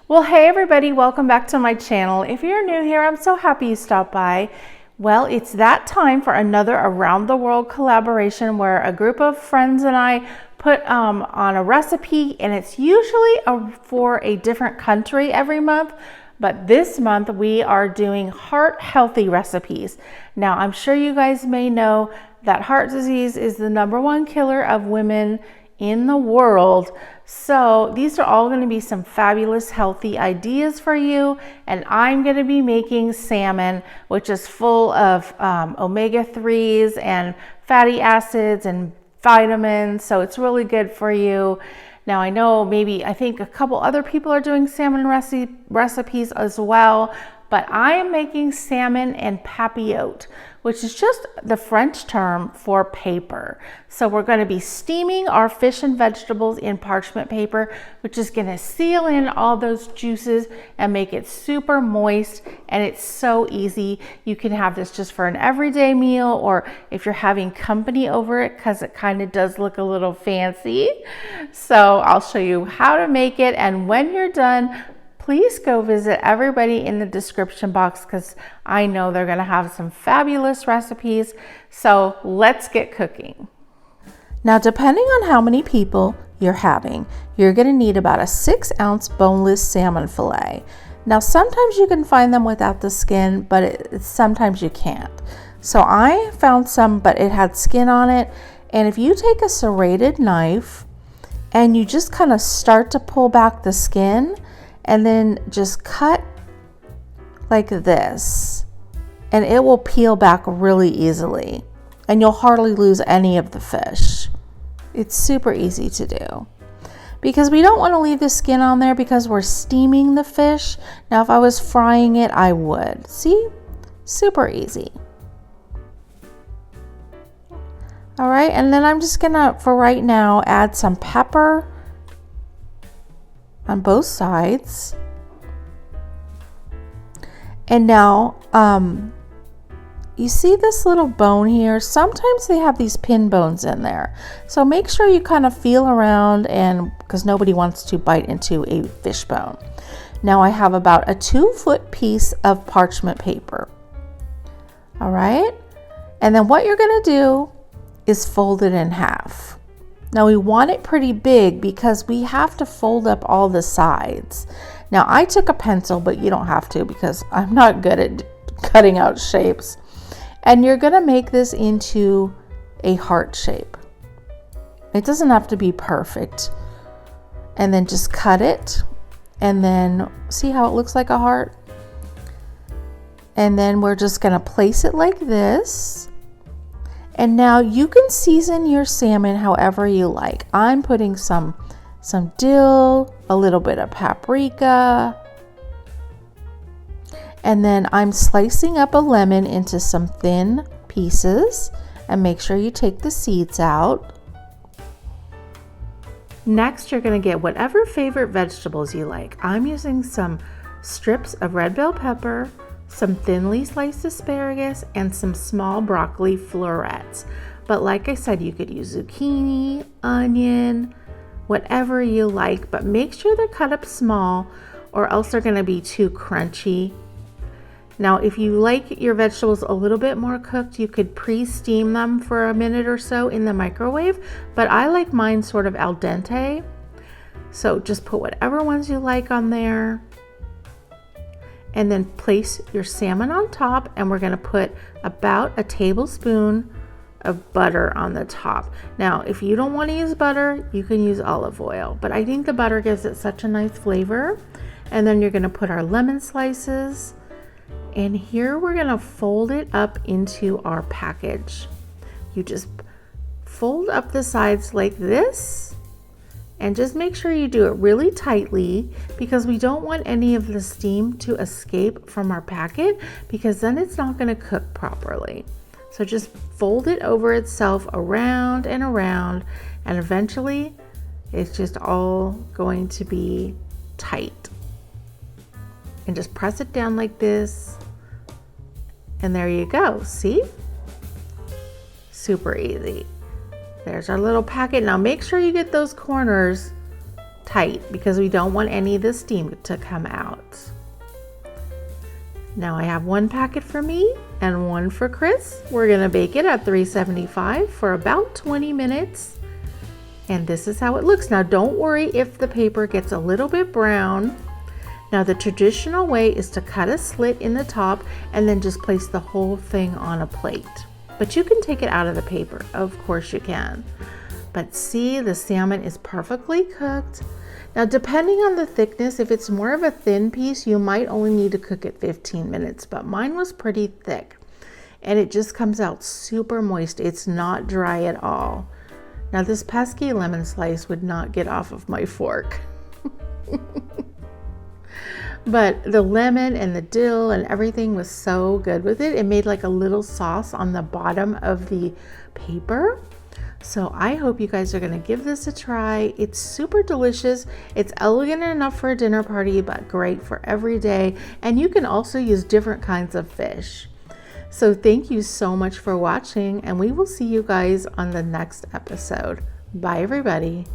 Well, hey everybody, welcome back to my channel. If you're new here, I'm so happy you stopped by. Well, it's that time for another around the world collaboration where a group of friends and I put on a recipe, and it's usually for a different country every month. But this month we are doing heart healthy recipes. Now, I'm sure you guys may know that heart disease is the #1 killer of women in the world. So these are all going to be some fabulous healthy ideas for you. And I'm going to be making salmon, which is full of omega-3s and fatty acids and vitamins. So it's really good for you. Now I know I think a couple other people are doing salmon recipes as well, but I am making salmon and papillote, which is just the French term for paper. So we're going to be steaming our fish and vegetables in parchment paper, which is going to seal in all those juices and make it super moist. And it's so easy. You can have this just for an everyday meal, or if you're having company over it, because it kind of does look a little fancy. So I'll show you how to make it. And when you're done, please go visit everybody in the description box, because I know they're going to have some fabulous recipes. So let's get cooking. Now, depending on how many people you're having, you're going to need about a 6-ounce boneless salmon fillet. Now, sometimes you can find them without the skin, but sometimes you can't. So I found some, but it had skin on it. And if you take a serrated knife and you just kind of start to pull back the skin, and then just cut like this, and it will peel back really easily, and you'll hardly lose any of the fish. It's super easy to do, because we don't want to leave the skin on there because we're steaming the fish. Now, if I was frying it, I would. See? Super easy. All right, and then I'm just gonna, for right now, add some pepper on both sides. And now you see this little bone here? Sometimes they have these pin bones in there, so make sure you kind of feel around, and because nobody wants to bite into a fish bone. Now I have about a 2-foot piece of parchment paper. All right, and then what you're going to do is fold it in half. Now we want it pretty big because we have to fold up all the sides. Now I took a pencil, but you don't have to, because I'm not good at cutting out shapes. And you're gonna make this into a heart shape. It doesn't have to be perfect. And then just cut it, and then see how it looks like a heart? And then we're just gonna place it like this. And now you can season your salmon however you like. I'm putting some dill, a little bit of paprika, and then I'm slicing up a lemon into some thin pieces, and make sure you take the seeds out. Next, you're going to get whatever favorite vegetables you like. I'm using some strips of red bell pepper, some thinly sliced asparagus, and some small broccoli florets. But like I said, you could use zucchini, onion, whatever you like, but make sure they're cut up small, or else they're going to be too crunchy. Now, if you like your vegetables a little bit more cooked, you could pre-steam them for a minute or so in the microwave, but I like mine sort of al dente. So just put whatever ones you like on there, and then place your salmon on top, and we're going to put about a tablespoon of butter on the top. Now, if you don't want to use butter, you can use olive oil, but I think the butter gives it such a nice flavor. And then you're going to put our lemon slices, and here we're going to fold it up into our package. You just fold up the sides like this, and just make sure you do it really tightly, because we don't want any of the steam to escape from our packet, because then it's not going to cook properly. So just fold it over itself around and around, and eventually it's just all going to be tight. And just press it down like this, and there you go. See? Super easy. There's our little packet. Now make sure you get those corners tight, because we don't want any of the steam to come out. Now I have one packet for me and one for Chris. We're gonna bake it at 375 for about 20 minutes. And this is how it looks. Now don't worry if the paper gets a little bit brown. Now the traditional way is to cut a slit in the top and then just place the whole thing on a plate. But you can take it out of the paper, of course you can. But see, the salmon is perfectly cooked. Now depending on the thickness, if it's more of a thin piece, you might only need to cook it 15 minutes, but mine was pretty thick. And it just comes out super moist. It's not dry at all. Now this pesky lemon slice would not get off of my fork. But the lemon and the dill and everything was so good with it. It made like a little sauce on the bottom of the paper. So I hope you guys are gonna give this a try. It's super delicious. It's elegant enough for a dinner party, but great for every day. And you can also use different kinds of fish. So thank you so much for watching, and we will see you guys on the next episode. Bye everybody.